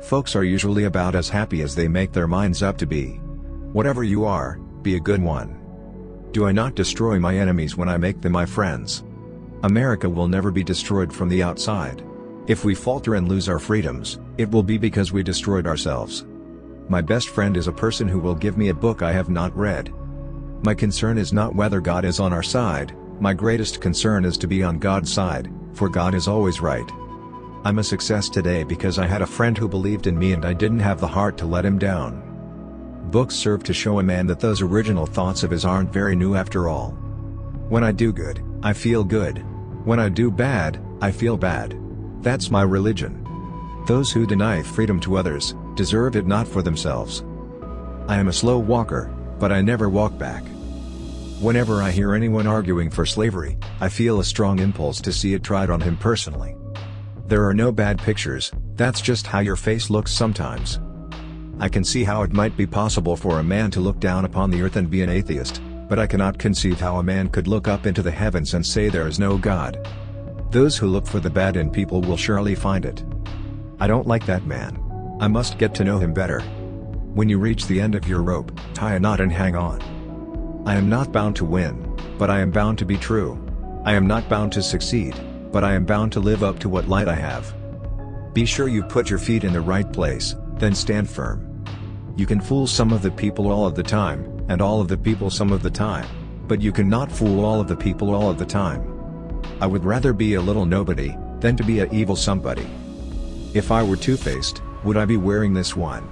Folks are usually about as happy as they make their minds up to be. Whatever you are, be a good one. Do I not destroy my enemies when I make them my friends? America will never be destroyed from the outside. If we falter and lose our freedoms, it will be because we destroyed ourselves. My best friend is a person who will give me a book I have not read. My concern is not whether God is on our side, my greatest concern is to be on God's side, for God is always right. I'm a success today because I had a friend who believed in me and I didn't have the heart to let him down. Books serve to show a man that those original thoughts of his aren't very new after all. When I do good, I feel good. When I do bad, I feel bad. That's my religion. Those who deny freedom to others, deserve it not for themselves. I am a slow walker, but I never walk back. Whenever I hear anyone arguing for slavery, I feel a strong impulse to see it tried on him personally. There are no bad pictures, that's just how your face looks sometimes. I can see how it might be possible for a man to look down upon the earth and be an atheist, but I cannot conceive how a man could look up into the heavens and say there is no God. Those who look for the bad in people will surely find it. I don't like that man. I must get to know him better. When you reach the end of your rope, tie a knot and hang on. I am not bound to win, but I am bound to be true. I am not bound to succeed, but I am bound to live up to what light I have. Be sure you put your feet in the right place, then stand firm. You can fool some of the people all of the time, and all of the people some of the time, but you cannot fool all of the people all of the time. I would rather be a little nobody, than to be a evil somebody. If I were two-faced, would I be wearing this one?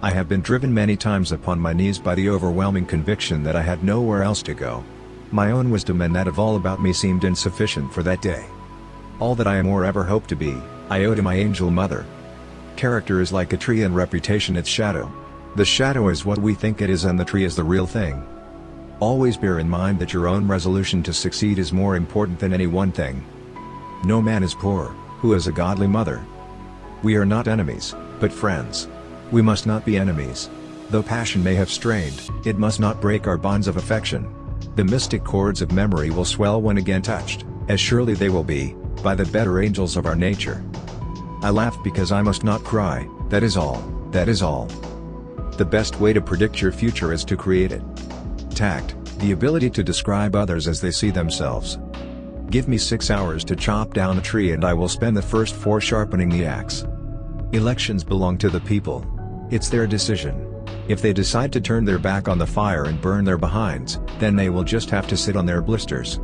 I have been driven many times upon my knees by the overwhelming conviction that I had nowhere else to go. My own wisdom and that of all about me seemed insufficient for that day. All that I am or ever hope to be, I owe to my angel mother. Character is like a tree and reputation its shadow. The shadow is what we think it is and the tree is the real thing. Always bear in mind that your own resolution to succeed is more important than any one thing. No man is poor, who has a godly mother. We are not enemies, but friends. We must not be enemies. Though passion may have strained, it must not break our bonds of affection. The mystic chords of memory will swell when again touched, as surely they will be, by the better angels of our nature. I laugh because I must not cry, that is all, that is all. The best way to predict your future is to create it. Tact, the ability to describe others as they see themselves. Give me 6 hours to chop down a tree and I will spend the first 4 sharpening the axe. Elections belong to the people. It's their decision. If they decide to turn their back on the fire and burn their behinds, then they will just have to sit on their blisters.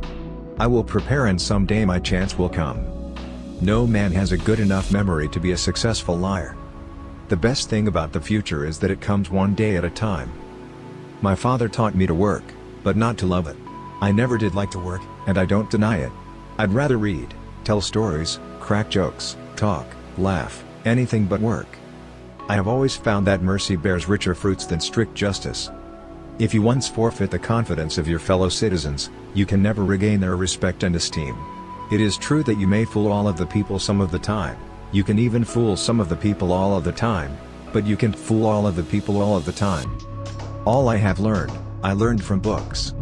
I will prepare and someday my chance will come. No man has a good enough memory to be a successful liar. The best thing about the future is that it comes one day at a time. My father taught me to work, but not to love it. I never did like to work, and I don't deny it. I'd rather read, tell stories, crack jokes, talk, laugh, anything but work. I have always found that mercy bears richer fruits than strict justice. If you once forfeit the confidence of your fellow citizens, you can never regain their respect and esteem. It is true that you may fool all of the people some of the time, you can even fool some of the people all of the time, but you can't fool all of the people all of the time. All I have learned, I learned from books.